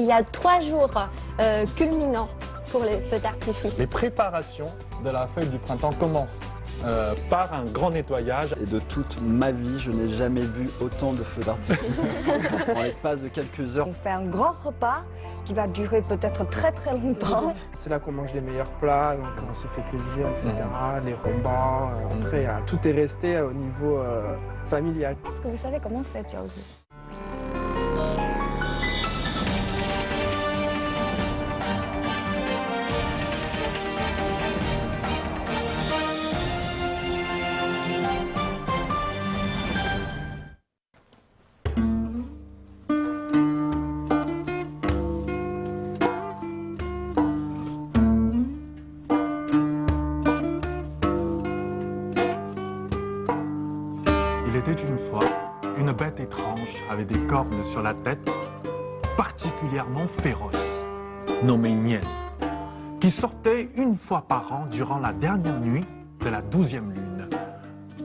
il y a 3 jours culminants pour les feux d'artifice. Les préparations de la fête du printemps commencent par un grand nettoyage. Et de toute ma vie, je n'ai jamais vu autant de feux d'artifice en l'espace de quelques heures. On fait un grand repas qui va durer peut-être très très longtemps. C'est là qu'on mange les meilleurs plats, donc on se fait plaisir, etc. Les repas, après tout est resté au niveau familial. Est-ce que vous savez comment on fait, Chelsea? Il était une fois une bête étrange avec des cornes sur la tête, particulièrement féroce, nommée Nian, qui sortait une fois par an durant la dernière nuit de la 12e lune,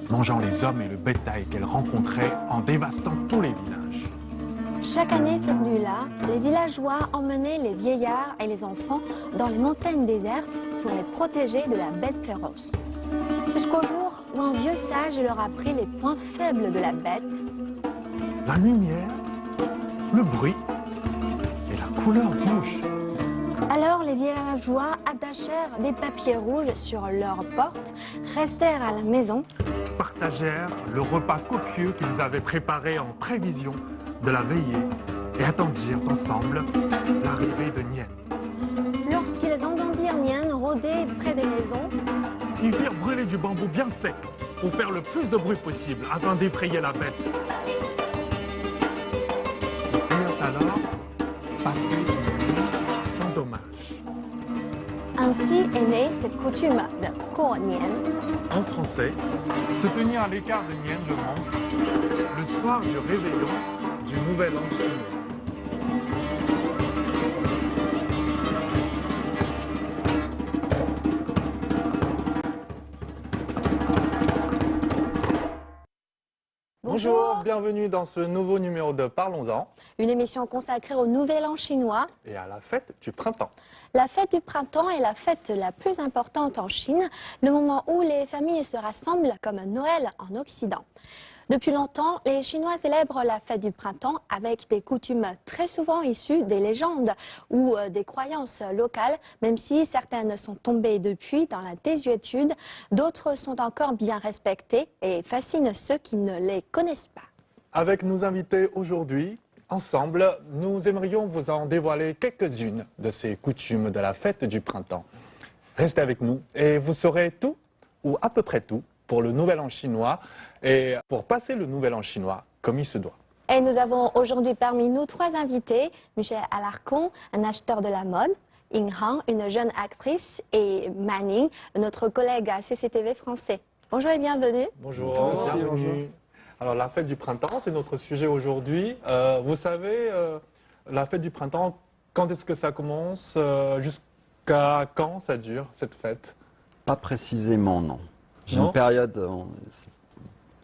mangeant les hommes et le bétail qu'elle rencontrait en dévastant tous les villages. Chaque année, cette nuit-là, les villageois emmenaient les vieillards et les enfants dans les montagnes désertes pour les protéger de la bête féroce. Jusqu'au jour où un vieux sage leur apprit les points faibles de la bête. La lumière, le bruit et la couleur rouge. Alors les villageois attachèrent des papiers rouges sur leurs portes, restèrent à la maison, Partagèrent le repas copieux qu'ils avaient préparé en prévision de la veillée et attendirent ensemble l'arrivée de Nian. Lorsqu'ils entendirent Nian rôder près des maisons, Ils firent brûler du bambou bien sec pour faire le plus de bruit possible afin d'effrayer la bête. Ils purent alors passer une nuit sans dommage. ainsi est née cette coutume de Ko Nian. En français, se tenir à l'écart de Nian le monstre le soir du réveillon du Nouvel An chinois. Bonjour, bienvenue dans ce nouveau numéro de Parlons-en Une émission consacrée au Nouvel An chinois. et à la fête du printemps. La fête du printemps est la fête la plus importante en Chine, le moment où les familles se rassemblent comme Noël en Occident. Depuis longtemps, les Chinois célèbrent la fête du printemps avec des coutumes très souvent issues des légendes ou des croyances locales, même si certaines sont tombées depuis dans la désuétude, d'autres sont encore bien respectées et fascinent ceux qui ne les connaissent pas. Avec nos invités aujourd'hui, ensemble, nous aimerions vous en dévoiler quelques-unes de ces coutumes de la fête du printemps. Restez avec nous et vous saurez tout, ou à peu près tout, pour le Nouvel An chinois et pour passer le Nouvel An chinois comme il se doit. Et nous avons aujourd'hui parmi nous 3 invités, Michel Alarcon, un acheteur de la mode, Ying Han, une jeune actrice, et Manning, notre collègue à CCTV français. Bonjour et bienvenue. Bonjour, Merci, bienvenue. bonjour. Alors la fête du printemps, c'est notre sujet aujourd'hui. Vous savez, la fête du printemps, quand est-ce que ça commence jusqu'à quand ça dure, cette fête? Pas précisément, non. J'ai Non une période en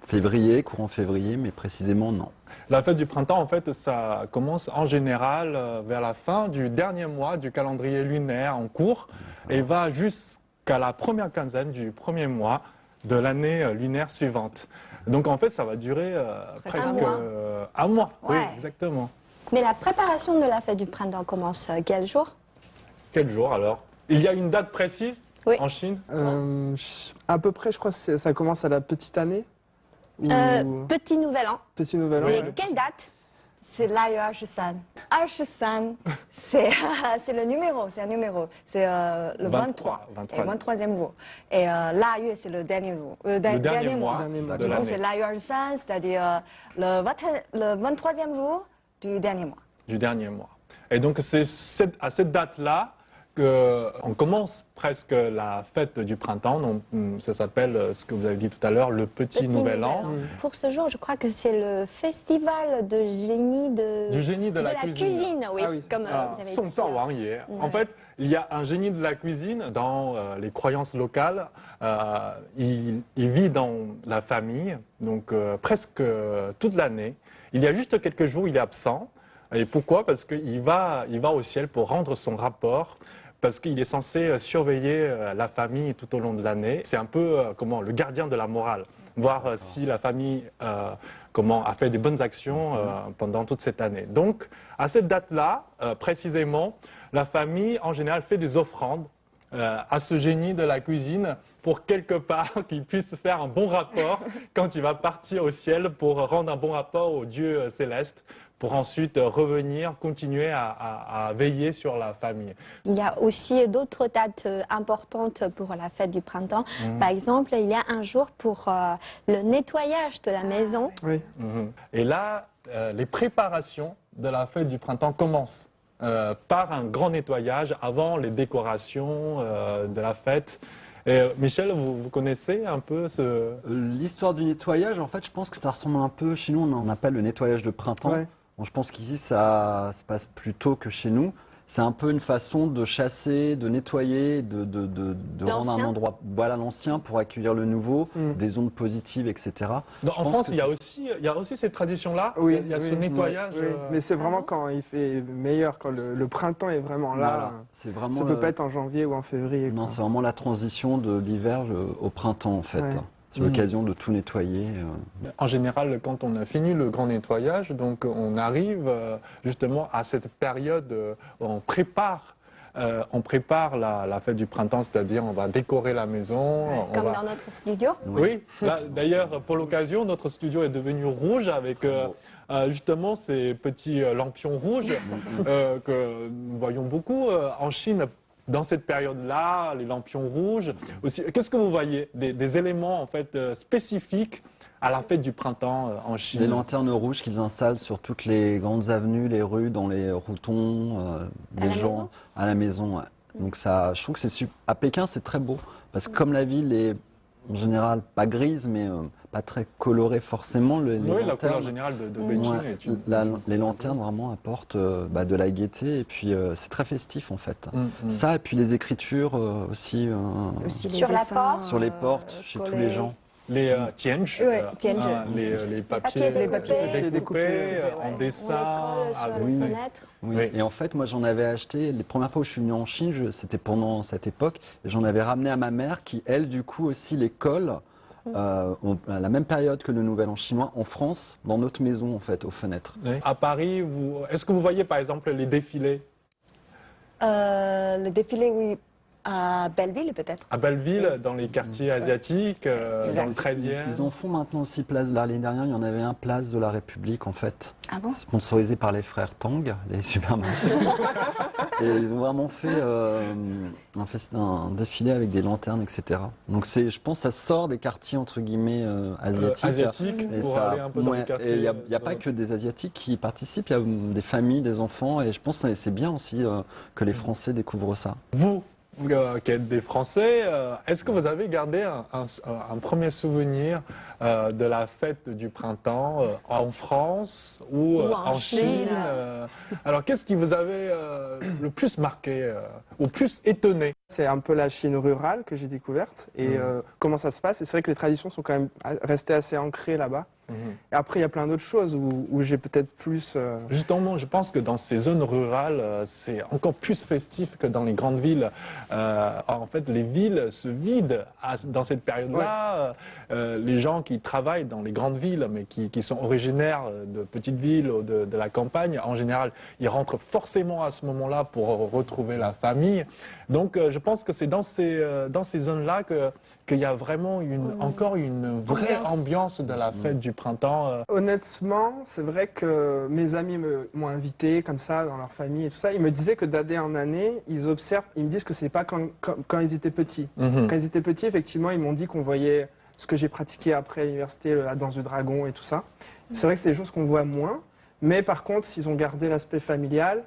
février, courant février, mais précisément, non. La fête du printemps, en fait, ça commence en général vers la fin du dernier mois du calendrier lunaire en cours et va jusqu'à la première quinzaine du premier mois de l'année lunaire suivante. Donc en fait, ça va durer presque un mois. Oui, Ouais. exactement. Mais la préparation de la fête du printemps commence quel jour? Quel jour alors? Il y a une date précise Oui. en Chine? À peu près, je crois que ça commence à la petite année. Ou Petit nouvel an. petit nouvel an. Oui. Mais ouais. quelle date? C'est l'Ayu San. San, c'est le numéro, c'est un numéro. C'est le 23, 23. et 23e jour. Et l'Ayu, c'est le dernier jour, dernier mois. Dernier mois. de Du coup, l'année. c'est l'Ayu San, c'est-à-dire le 23e jour du dernier mois. Du dernier mois. Et donc c'est à cette date-là qu'on commence presque la fête du printemps. Donc, ça s'appelle, ce que vous avez dit tout à l'heure, le Petit Nouvel An. Pour ce jour, je crois que c'est le festival de génie Du génie de la cuisine. oui, Ah oui. comme Ah, vous avez Song dit. Tsao Wang Ye. En fait, il y a un génie de la cuisine dans les croyances locales. Il vit dans la famille, donc presque toute l'année. Il y a juste quelques jours, il est absent. Et pourquoi? Parce qu'il va au ciel pour rendre son rapport, parce qu'il est censé surveiller la famille tout au long de l'année. C'est un peu le gardien de la morale, voir si la famille a fait des bonnes actions pendant toute cette année. Donc, à cette date-là, précisément, la famille, en général, fait des offrandes à ce génie de la cuisine pour quelque part qu'il puisse faire un bon rapport quand il va partir au ciel pour rendre un bon rapport au Dieu céleste, pour ensuite revenir, continuer à veiller sur la famille. Il y a aussi d'autres dates importantes pour la fête du printemps. Par exemple, il y a un jour pour le nettoyage de la maison. Oui. Et là, les préparations de la fête du printemps commencent par un grand nettoyage avant les décorations de la fête. Et Michel, vous connaissez un peu L'histoire du nettoyage, en fait, je pense que ça ressemble un peu, chez nous, on appelle le nettoyage de printemps. Ouais. Bon, je pense qu'ici, ça se passe plus tôt que chez nous. C'est un peu une façon de chasser, de nettoyer, de rendre un endroit, voilà, l'ancien pour accueillir le nouveau, des ondes positives, etc. En France, il y a aussi cette tradition-là. Oui, il y a ce nettoyage. oui. Mais c'est vraiment quand il fait meilleur, quand le printemps est vraiment là. Voilà, c'est vraiment Ça peut pas être en janvier ou en février. Non, quoi. c'est vraiment la transition de l'hiver au printemps, en fait. Ouais. C'est l'occasion de tout nettoyer. En général, quand on a fini le grand nettoyage, donc on arrive justement à cette période où on prépare la fête du printemps, c'est-à-dire on va décorer la maison. Comme dans notre studio. Oui, d'ailleurs, pour l'occasion, notre studio est devenu rouge avec justement ces petits lampions rouges que nous voyons beaucoup en Chine. Dans cette période-là, les lampions rouges. Aussi, qu'est-ce que vous voyez des éléments en fait spécifiques à la fête du printemps en Chine? Les lanternes rouges qu'ils installent sur toutes les grandes avenues, les rues, dans les routons, les gens à la maison. Ouais. Donc ça, je trouve que à Pékin, c'est très beau parce que comme la ville est en général pas grise, mais pas très colorée forcément. La couleur générale de Beijing. Les lanternes vraiment apportent de la gaieté et puis c'est très festif en fait. Ça et puis les écritures aussi, Sur la porte. sur les portes chez tous les gens. Les tianzhi, les papiers découpés en dessin, sur les fenêtres. Oui. Et en fait, moi j'en avais acheté, les premières fois où je suis venu en Chine, c'était pendant cette époque, et j'en avais ramené à ma mère qui, elle, du coup aussi les colle à la même période que le Nouvel An chinois en France, dans notre maison en fait, aux fenêtres. Oui. À Paris, est-ce que vous voyez par exemple les défilés? Le défilé, oui. À Belleville, peut-être. À Belleville, dans les quartiers asiatiques, dans le 13e. Ils en font maintenant aussi place. L'année dernière, il y en avait un place de la République, en fait. Ah bon? Sponsorisé par les frères Tang, les supermarchés. Et ils ont vraiment fait un défilé avec des lanternes, etc. Donc je pense que ça sort des quartiers, entre guillemets, asiatiques. Et pour aller un peu dans les quartiers. Et il n'y a pas que des Asiatiques qui participent, il y a des familles, des enfants. Et je pense que c'est bien aussi que les Français découvrent ça. Vous qui êtes des Français, est-ce que vous avez gardé un premier souvenir de la fête du printemps en France ou en Chine Alors, qu'est-ce qui vous avait le plus marqué ou plus étonné? C'est un peu la Chine rurale que j'ai découverte et comment ça se passe. Et c'est vrai que les traditions sont quand même restées assez ancrées là-bas. Et après, il y a plein d'autres choses où j'ai peut-être plus... Justement, je pense que dans ces zones rurales, c'est encore plus festif que dans les grandes villes. En fait, les villes se vident dans cette période-là. Ouais. Les gens qui travaillent dans les grandes villes, mais qui sont originaires de petites villes ou de la campagne, en général, ils rentrent forcément à ce moment-là pour retrouver la famille. Donc, je pense que c'est dans ces zones-là qu'il y a vraiment encore une vraie ambiance de la fête du printemps. Honnêtement, c'est vrai que mes amis m'ont invité comme ça dans leur famille et tout ça. Ils me disaient que d'année en année, ils observent, ils me disent que c'est pas quand ils étaient petits. Quand ils étaient petits, effectivement, ils m'ont dit qu'on voyait ce que j'ai pratiqué après à l'université, la danse du dragon et tout ça. C'est vrai que c'est des choses qu'on voit moins, mais par contre, ils ont gardé l'aspect familial,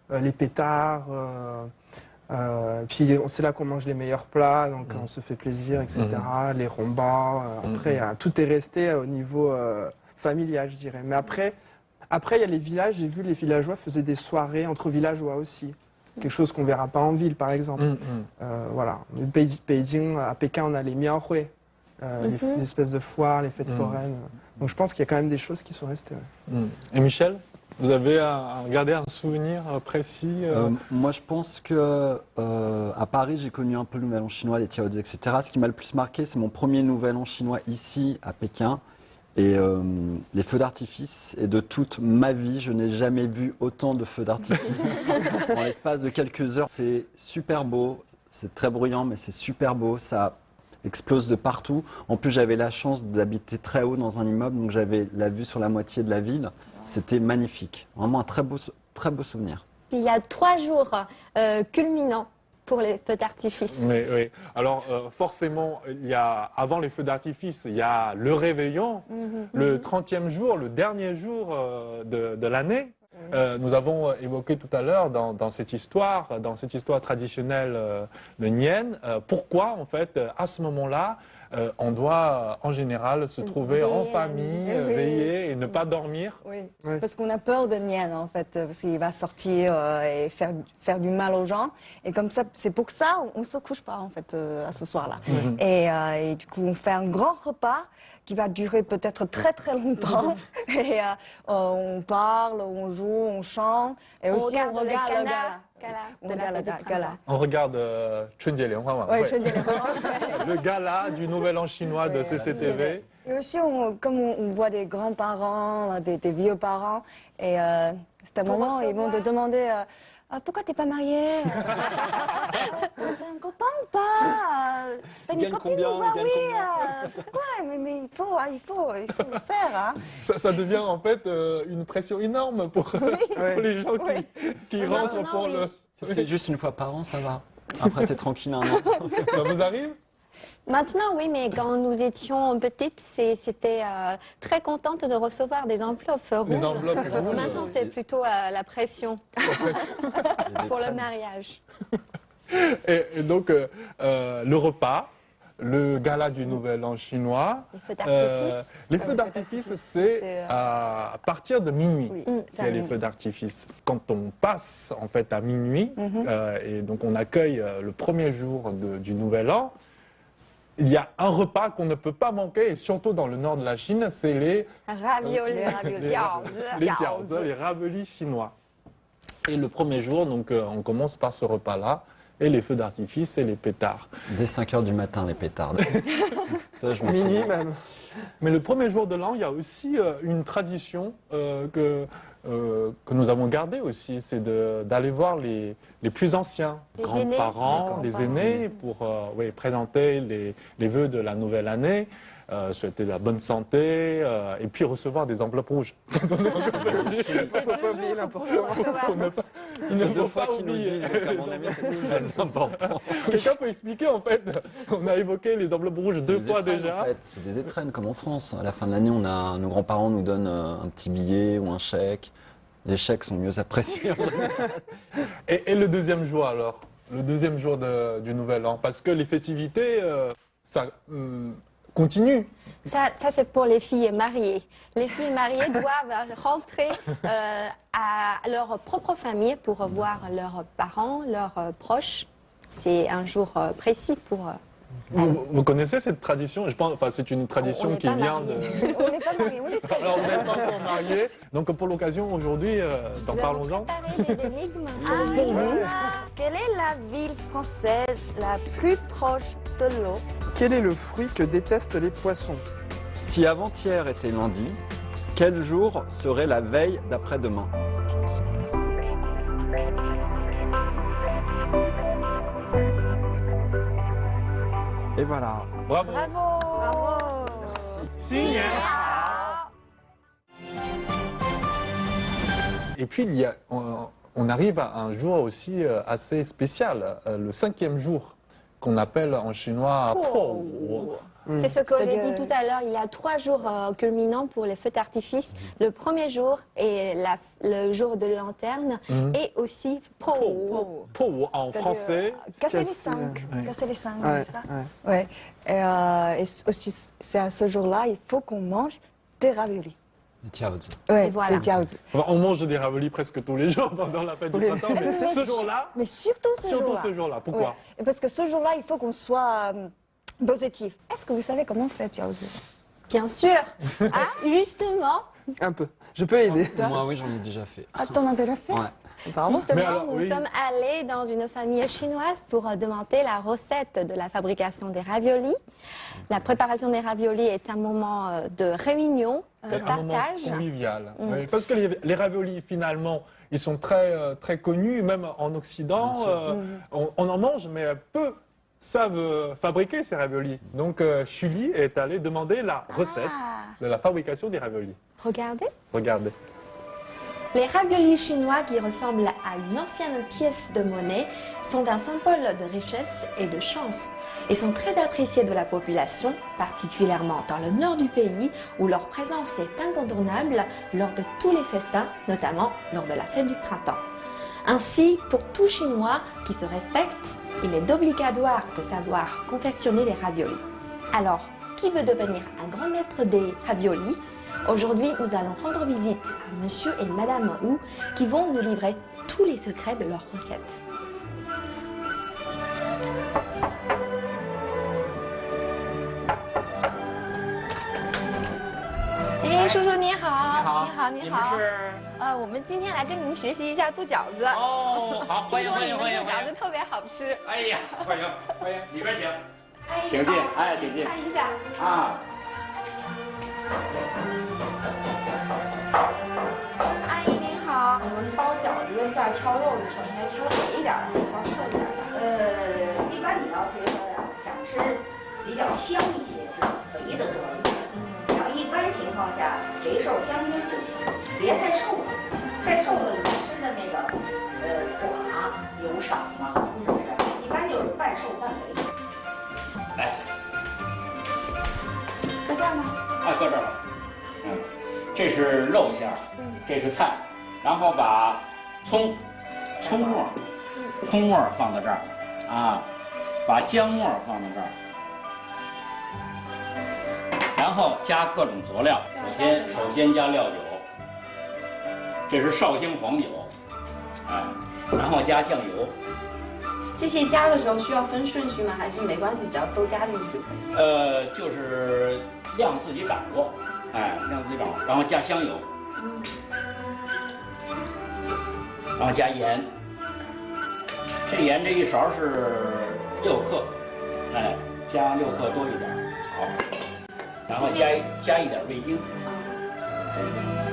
les pétards. Puis c'est là qu'on mange les meilleurs plats, donc on se fait plaisir, etc. Les rombas, après tout est resté au niveau familial, je dirais. Mais après il y a les villages, j'ai vu les villageois faisaient des soirées entre villageois aussi. Quelque chose qu'on verra pas en ville, par exemple. Voilà. Beijing, à Pékin, on a les miaohui, les espèces de foires, les fêtes foraines. Donc je pense qu'il y a quand même des choses qui sont restées. Et Michel? Vous avez gardé un souvenir précis Moi, je pense que à Paris, j'ai connu un peu le Nouvel An chinois, les tiaozi, etc. Ce qui m'a le plus marqué, c'est mon premier Nouvel An chinois ici, à Pékin. Et les feux d'artifice. Et de toute ma vie, je n'ai jamais vu autant de feux d'artifice en l'espace de quelques heures. C'est super beau, c'est très bruyant, mais c'est super beau. Ça explose de partout. En plus, j'avais la chance d'habiter très haut dans un immeuble, donc j'avais la vue sur la moitié de la ville. C'était magnifique. Vraiment un très beau souvenir. Il y a 3 jours culminants pour les feux d'artifice. Oui, oui. Alors forcément, avant les feux d'artifice, il y a le réveillon, le 30e jour, le dernier jour de l'année. Nous avons évoqué tout à l'heure dans cette histoire traditionnelle de Nian, pourquoi en fait à ce moment-là, on doit en général se trouver en famille, veiller et ne pas dormir. Oui, Oui. parce qu'on a peur de Nian en fait, parce qu'il va sortir et faire du mal aux gens. Et comme ça, c'est pour ça on ne se couche pas en fait à ce soir-là. Et du coup, on fait un grand repas qui va durer peut-être très très longtemps. Et on parle, on joue, on chante. Et aussi on regarde le gala. On regarde le gala. On regarde Chunjie Lianhua, Ouais, ouais. je dis Le gala du Nouvel An chinois de CCTV. Et aussi, comme on voit des grands-parents, des vieux parents, et c'est un Pour moment où ils vont te recevoir. demander pourquoi t'es pas marié T'as un copain ou pas T'as une gagne copine combien ou pas Il gagne Oui, combien pourquoi mais il faut le faire. Hein. Ça devient en fait une pression énorme pour les gens qui rentrent Maintenant, pour oui. le... Si c'est juste une fois par an, ça va. Après, t'es tranquille un an. Ça vous arrive? Maintenant, oui, mais quand nous étions petites, c'était très contente de recevoir des enveloppes rouges. Les enveloppes rouges. Maintenant, c'est plutôt la pression pour le mariage. Et donc, le repas, le gala du Nouvel An chinois. Les feux d'artifice. Les feux d'artifice, c'est à partir de minuit. Oui, Il y a les feux d'artifice. Quand on passe en fait à minuit, et donc on accueille le premier jour du Nouvel An, il y a un repas qu'on ne peut pas manquer, et surtout dans le nord de la Chine, c'est les Ravioli, les jiaozi, les raviolis chinois. Et le premier jour, donc, on commence par ce repas-là, et les feux d'artifice et les pétards. Dès 5h du matin, les pétards. Ça, je m'en Minuit souviens. même. Mais le premier jour de l'an, il y a aussi une tradition que nous avons gardée aussi, c'est d'aller voir les plus anciens, Les grands-parents, aînés. les aînés, pour présenter les vœux de la nouvelle année, souhaiter la bonne santé, et puis recevoir des enveloppes rouges. C'est Faut pas oublier toujours l'important. Il ne Deux faut fois pas qu'ils nous le oublier. disent, donc à mon avis, c'est très important. Quelqu'un peut expliquer en fait? On a évoqué les enveloppes rouges C'est deux des fois étrennes, déjà. En fait. C'est des étrennes comme en France. À la fin de l'année, nos grands-parents nous donnent un petit billet ou un chèque. Les chèques sont mieux appréciés. Et le deuxième jour alors? Le deuxième jour du Nouvel An? Parce que les festivités, ça continue. Ça c'est pour les filles mariées. Les filles mariées doivent rentrer à leur propre famille pour voir leurs parents, leurs proches. C'est un jour précis pour... Vous connaissez cette tradition? Je pense, enfin, c'est une On tradition n'est qui pas vient mariés. de. On n'est pas mariés, on est très Alors, vous n'êtes pas encore mariés. Donc, pour l'occasion, aujourd'hui, d'en Nous avons parlons-en. préparé des énigmes. Quelle est la ville française la plus proche de l'eau Quel est le fruit que détestent les poissons? Si avant-hier était lundi, quel jour serait la veille d'après-demain? Et voilà. Bravo. Bravo. Bravo. Signe. Et puis, on arrive à un jour aussi assez spécial, le 5e jour, qu'on appelle en chinois Po. C'est ce que j'ai C'est-à-dire- dit tout à l'heure. Il y a 3 jours culminants pour les feux d'artifice. Le premier jour est le jour de lanterne et aussi Po. Po en français. Casser les Casser, cinq. ouais. Casser les cinq, Ouais, c'est ça ouais. Ouais. Et aussi, c'est à ce jour-là, il faut qu'on mange des raviolis. Jiaozi. Ouais, Et voilà. des jiaozi. Enfin, on mange des raviolis presque tous les jours pendant la fête du Oui. printemps, mais ce jour-là, Mais surtout ce surtout jour-là. ce jour-là. Pourquoi? Ouais. Et parce que ce jour-là, il faut qu'on soit positif. Est-ce que vous savez comment on fait jiaozi? Bien sûr. Justement, Un peu. Je peux aider. Moi, oui, j'en ai déjà fait. Ah, t'en as déjà fait? Ouais. Bravo. Justement, Mais alors, nous oui. sommes allés dans une famille chinoise pour demander la recette de la fabrication des raviolis. La préparation des raviolis est un moment de réunion, de Un moment partage. convivial. Oui, parce que les raviolis, finalement, ils sont très connus, même en Occident. On en mange, mais peu savent fabriquer ces raviolis. Donc, Julie est allée demander la recette de la fabrication des raviolis. Regardez. Regardez. Les raviolis chinois qui ressemblent à une ancienne pièce de monnaie sont un symbole de richesse et de chance et sont très appréciés de la population, particulièrement dans le nord du pays où leur présence est incontournable lors de tous les festins, notamment lors de la fête du printemps. Ainsi, pour tout Chinois qui se respecte, il est obligatoire de savoir confectionner des raviolis. Alors, qui veut devenir un grand maître des raviolis? Aujourd'hui, nous allons rendre visite à Monsieur et Madame Wu qui vont nous livrer tous les secrets de leur recette. Eh, 叔叔你好，你好，你好。我们今天来跟您学习一下做饺子。哦，好，欢迎听说你们欢迎欢迎做饺子特别好吃。哎呀，欢迎欢迎，里边请。哎，请进好哎请进看一下。啊，阿姨您好，我们包饺子的馅儿挑肉的时候，应该挑肥一点儿，还是挑瘦一点儿的？一般你要觉得呀，想吃比较香一些，就是肥的多一点。然后一般情况下，肥瘦相均就行，别太瘦了，太瘦了你吃的那个寡油少嘛，是不是？一般就是半瘦半肥。来，搁这儿吗？啊，搁这儿吧。这是肉馅儿，这是菜，然后把葱末放到这儿，啊，把姜末放到这儿。然后加各种佐料，首先加料酒，这是绍兴黄酒，哎，然后加酱油，这些加的时候需要分顺序吗？还是没关系，只要都加进去就可以？就是量自己掌握，哎，量自己掌握，然后加香油，然后加盐，这盐这一勺是6克，哎，加6克多一点，好。然后加一点味精。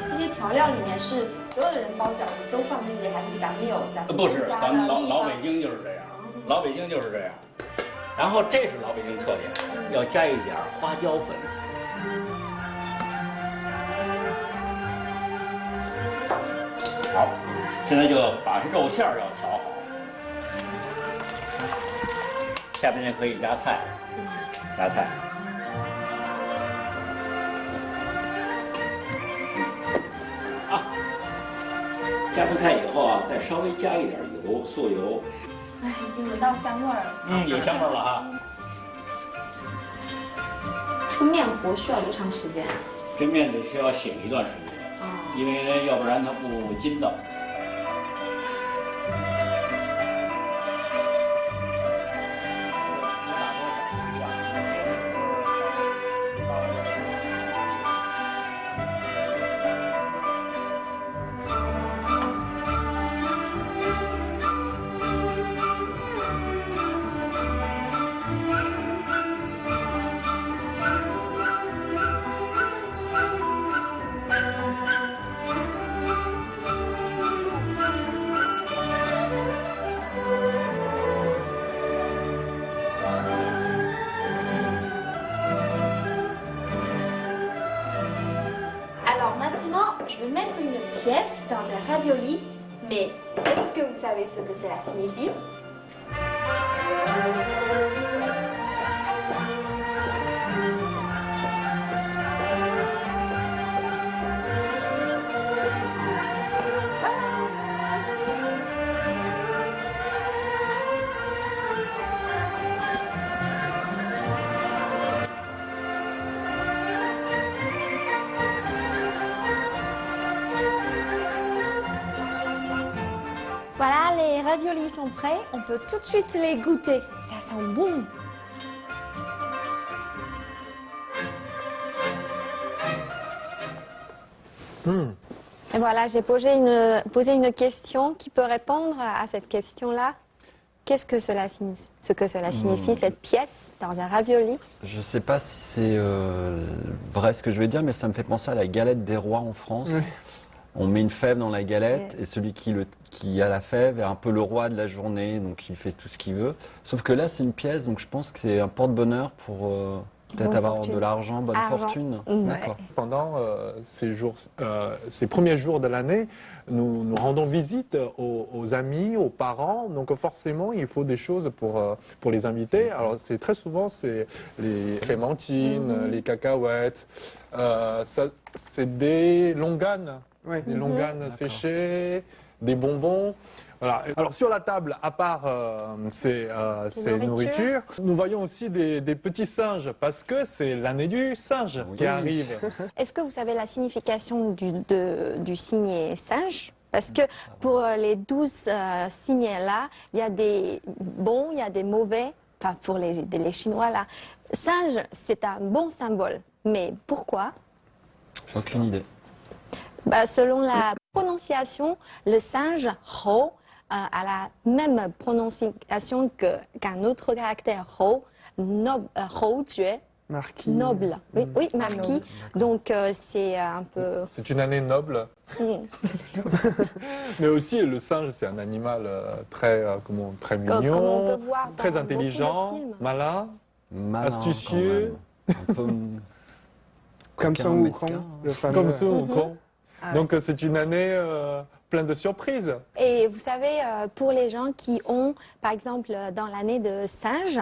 这些调料里面是所有的人包饺子都放这些，还是咱们有不是，家咱们的秘方老北京就是这样，老北京就是这样。然后这是老北京特点，要加一点花椒粉。好，现在就把肉馅儿要调好，下边就可以加菜，加菜。加完菜以后啊，再稍微加一点油，素油。哎，已经闻到香味儿了。有香味儿了哈。这个面活需要多长时间啊？这面得需要醒一段时间，因为要不然它不筋道。Alors maintenant, je vais mettre une pièce dans un ravioli, mais est-ce que vous savez ce que cela signifie? Voilà, les raviolis sont prêts. On peut tout de suite les goûter. Ça sent bon. Et voilà, j'ai posé une question qui peut répondre à cette question-là. Qu'est-ce que cela signifie, cette pièce dans un ravioli? Je ne sais pas si c'est vrai ce que je vais dire, mais ça me fait penser à la galette des rois en France. Oui. On met une fève dans la galette et celui qui a la fève est un peu le roi de la journée, donc il fait tout ce qu'il veut. Sauf que là, c'est une pièce, donc je pense que c'est un porte-bonheur pour peut-être Bonne avoir fortune. de l'argent, bonne Argent. fortune. Ouais. D'accord. Pendant ces premiers jours de l'année, nous rendons visite aux amis, aux parents. Donc forcément, il faut des choses pour les inviter. Alors c'est très souvent c'est les clémentines, les cacahuètes. C'est des longanes, Ouais. des longanes séchées, des bonbons. Voilà. Alors sur la table, à part ces nourritures, nous voyons aussi des petits singes parce que c'est l'année du singe Oui. qui arrive. Est-ce que vous savez la signification du signet singe? Parce que pour les 12 signets-là, il y a des bons, il y a des mauvais, enfin pour les Chinois là. Singe, c'est un bon symbole. Mais pourquoi? Aucune idée. Selon la prononciation, le singe Hou a la même prononciation qu'un autre caractère Hou, Hou Jue, Marquis. noble. Oui, oui, marquis. Donc c'est un peu. C'est une année noble, mais aussi le singe, c'est un animal très Comme on mignon, peut voir dans très beaucoup de intelligent, films. malin. Malin, Astucieux. quand même. Un peu Comme coquin, Sun mesquin. Wukong, le fameux. Comme ça, Ah Donc c'est une année pleine de surprises. Et vous savez, pour les gens qui ont, par exemple, dans l'année de singe,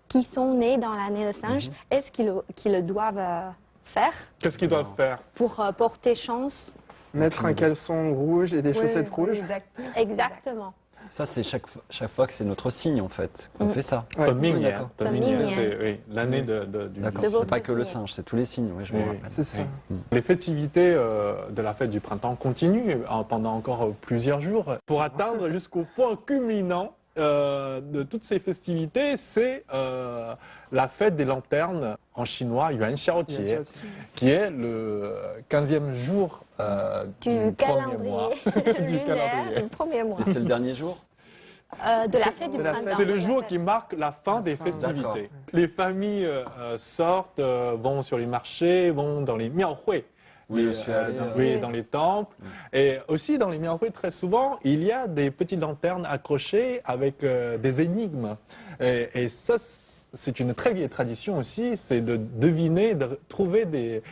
qui sont nés dans l'année de singe, est-ce qu'ils le doivent faire Qu'est-ce qu'ils doivent faire? pour porter chance? Mettre un caleçon rouge et des chaussettes rouges. Exact. Exactement. Ça, c'est chaque fois que c'est notre signe, en fait, qu'on fait ça. Ouais. Pemignan, d'accord. Pemignan, c'est oui, l'année du D'accord, De c'est votre pas que le signe. singe, c'est tous les signes, oui, je me Oui, rappelle. C'est ça. Oui. Les festivités de la fête du printemps continuent pendant encore plusieurs jours pour atteindre jusqu'au point culminant de toutes ces festivités, c'est la fête des lanternes en chinois Yuan Xiaotie, qui est le 15e jour Du premier mois. calendrier Du lunaire calendrier. du premier mois. Et c'est le dernier jour De la fête du de la printemps. C'est le jour qui marque la fin des fin, festivités. d'accord. Les familles sortent, vont sur les marchés, vont dans les miaohui. Oui, je suis allé, Oui, dans les temples. Et aussi dans les miaohui, très souvent, il y a des petites lanternes accrochées avec des énigmes. Et ça, c'est une très vieille tradition aussi, c'est de deviner, de trouver des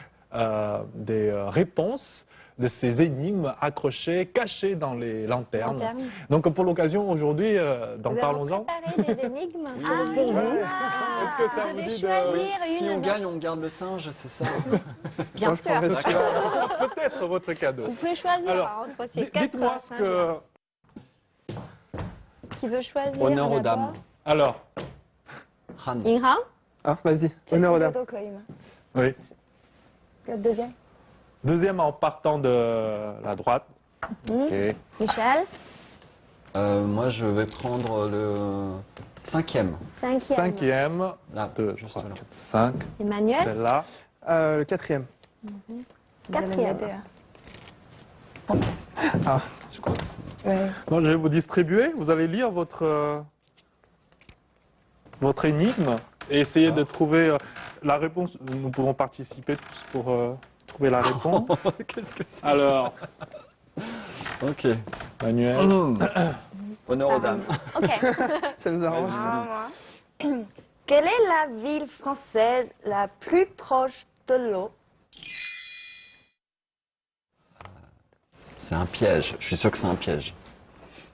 réponses de ces énigmes accrochées, cachées dans les lanternes. Lanterne. Donc pour l'occasion, aujourd'hui, Vous parlons-en. avez préparé des énigmes? Pour vous, Ah, est-ce que ça vous vous devez dit de... choisir Si une on de- gagne, on garde le singe, c'est ça Bien Je sûr. pense qu'on reste là. Ça sera peut-être votre cadeau. Vous pouvez choisir Alors, entre ces quatre Dites-moi ce singes. que... Qui veut choisir Honneur aux d'abord? dames. Alors, Han. Inra? Ah, vas-y, honneur aux dames. oui. Le deuxième. Deuxième en partant de la droite. Ok. Michel? Moi, je vais prendre le 5e. Cinquième. Cinquième. Là, Deux, juste trois, là. quatre, cinq. Emmanuel? Celle-là. Le 4e. Vous allez Quatrième. m'aider, hein. Je crois que c'est- Ouais. Bon, je vais vous distribuer. Vous allez lire votre énigme et essayer de trouver la réponse. Nous pouvons participer tous pour trouver la réponse. Qu'est-ce que c'est Alors, Ok. Manuel. Honneur aux dames. Ok. Ça nous arrange. Ah, moi. Quelle est la ville française la plus proche de l'eau? C'est un piège. Je suis sûr que c'est un piège.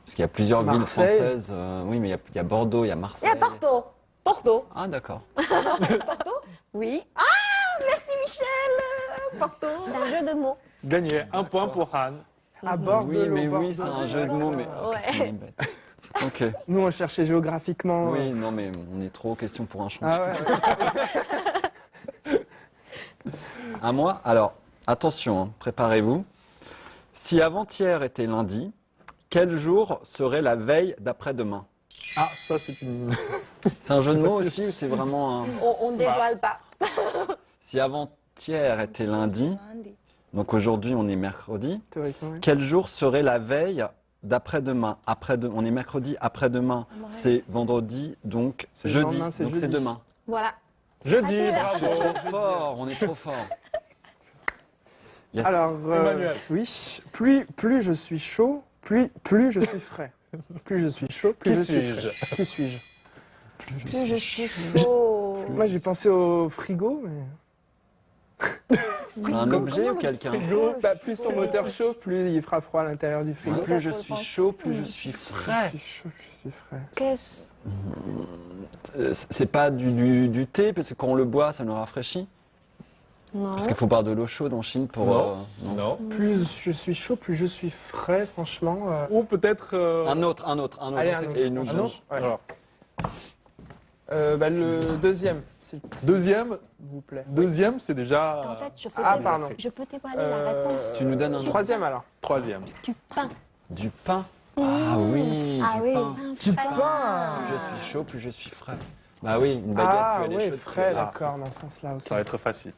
Parce qu'il y a plusieurs villes Marseille. françaises. Oui, mais il y a Bordeaux, il y a Il y Marseille. a Bordeaux. Bordeaux. Ah, d'accord. Oui. Merci Michel. Bordeaux. C'est un jeu de mots. Gagné. Un point pour Han. À bord de Oui, l'eau, mais bord oui, de c'est l'eau. un jeu de mots, mais. Ouais. qu'est-ce qu'on est bête. Ok. Nous, on cherchait géographiquement. Oui, non, mais on est trop question pour un champ. Ah ouais. À moi. Alors, attention, hein, préparez-vous. Si avant-hier était lundi, quel jour serait la veille d'après-demain? Ah, ça c'est une. C'est un jeu de mots aussi ou c'est vraiment un... On ne dévoile pas. Si avant-hier était lundi, Donc aujourd'hui, on est mercredi. Théoriquement, oui. Quel jour serait la veille d'après-demain? On est mercredi, après-demain, c'est vendredi, donc C'est le jeudi. lendemain, c'est Donc c'est jeudi. demain. Voilà. Jeudi, facile. bravo. Trop fort, on est trop fort. Yes. Alors, Emmanuel. oui, plus je suis chaud, plus je suis frais. Plus je suis chaud, plus Qui je suis suis-je? frais. Qui suis-je? Plus je suis chaud. Moi, j'ai pensé au frigo, mais... Un objet ou quelqu'un? Bah, plus son moteur chaud, plus il fera froid à l'intérieur du frigo. Plus je suis chaud, plus je suis frais. Je suis chaud, je suis frais. Qu'est-ce C'est pas du thé, parce que quand on le boit, ça nous rafraîchit. Non. Parce qu'il faut boire de l'eau chaude en Chine pour... Non. Non. Plus je suis chaud, plus je suis frais, franchement. Ou peut-être... Un autre. Allez, un autre. Et nous, Un autre Ouais. Alors, Bah, le deuxième, s'il deuxième, vous plaît. c'est déjà... En fait, Ah, pardon. je peux dévoiler la réponse. Tu nous donnes un Troisième, alors. Troisième. Du pain. Du pain. Ah oui, Ah du oui. pain. Du pain. Plus je suis chaud, plus je suis frais. Bah oui, une baguette, Ah, plus elle est oui, chaude, frais, plus elle est- d'accord, dans ce sens-là. ok. Ça va être facile.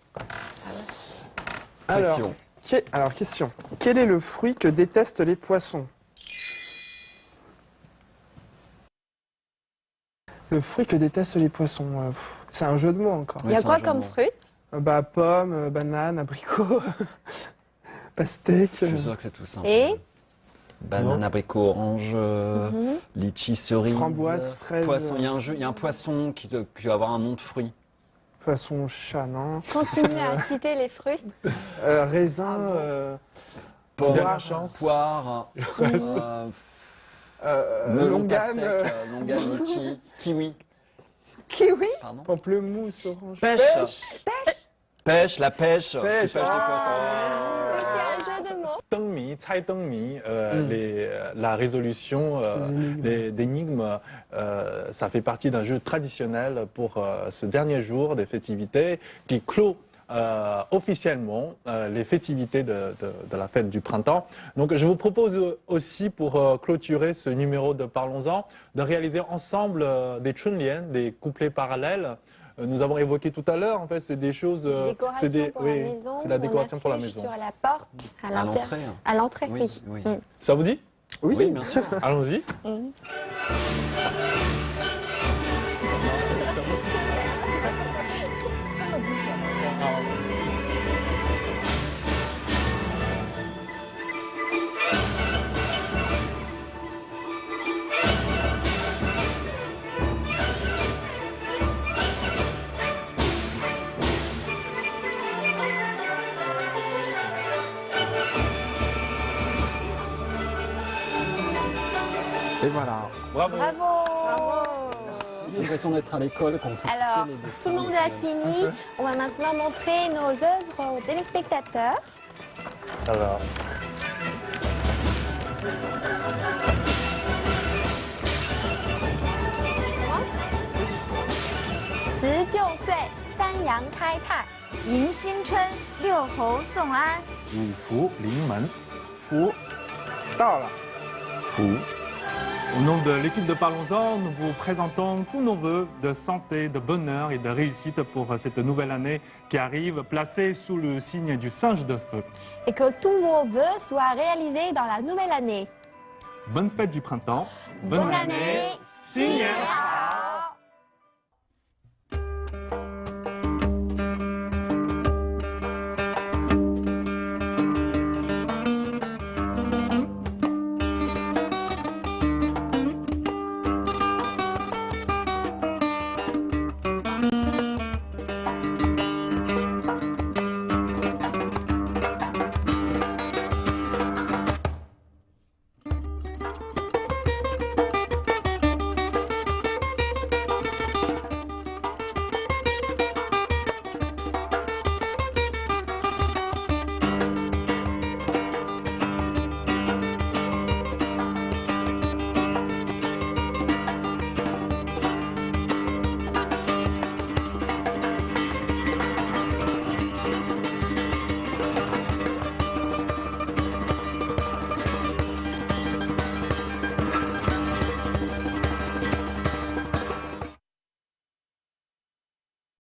Alors, Pression. alors, question. Quel est le fruit que détestent les poissons? Le fruit que détestent les poissons. C'est un jeu de mots encore. Il y a c'est un quoi jeu de comme mots. fruit? Bah, pomme, banane, abricot, pastèque. Je suis sûr que c'est tout simple. Et Banane, abricot, orange, litchi, cerise. Framboise, fraise. Poisson. Il y a un poisson qui va avoir un nom de fruit. Poisson, chat, non. continue à citer les fruits. Raisin, Dernière chance. Poire. Melon, longan, pastèque, longan, litchi, kiwi. Kiwi? Pardon. pamplemousse, orange. Pêche. Pêche, la pêche. Pêche. Tu pêches des poissons. C'est un jeu de mots. Tengmi, Cai Tengmi, la résolution d'énigmes, ça fait partie d'un jeu traditionnel pour ce dernier jour des festivités qui clôt officiellement les festivités de la fête du printemps. Donc je vous propose aussi pour clôturer ce numéro de Parlons-en de réaliser ensemble des chunlian, des couplets parallèles. Nous avons évoqué tout à l'heure, en fait, c'est des choses... Décoration pour la maison. c'est la décoration pour la on affiche maison. sur la porte, à À l'entrée. l'entrée. À l'entrée, Oui, oui. oui. Mm. Ça vous dit? Oui, bien sûr. Allons-y. Et voilà. Bravo. Bravo. J'ai l'impression d'être à l'école quand on fait Alors, pousser les dessins. tout le monde a fini. On va maintenant montrer nos œuvres aux téléspectateurs. Alors, 辞旧岁，三阳开泰。迎新春，六猴送安。五福临门，福到了。福。Au nom de l'équipe de Parlons-en, nous vous présentons tous nos vœux de santé, de bonheur et de réussite pour cette nouvelle année qui arrive, placée sous le signe du singe de feu. Et que tous vos vœux soient réalisés dans la nouvelle année. Bonne fête du printemps. Bonne année. 新年好。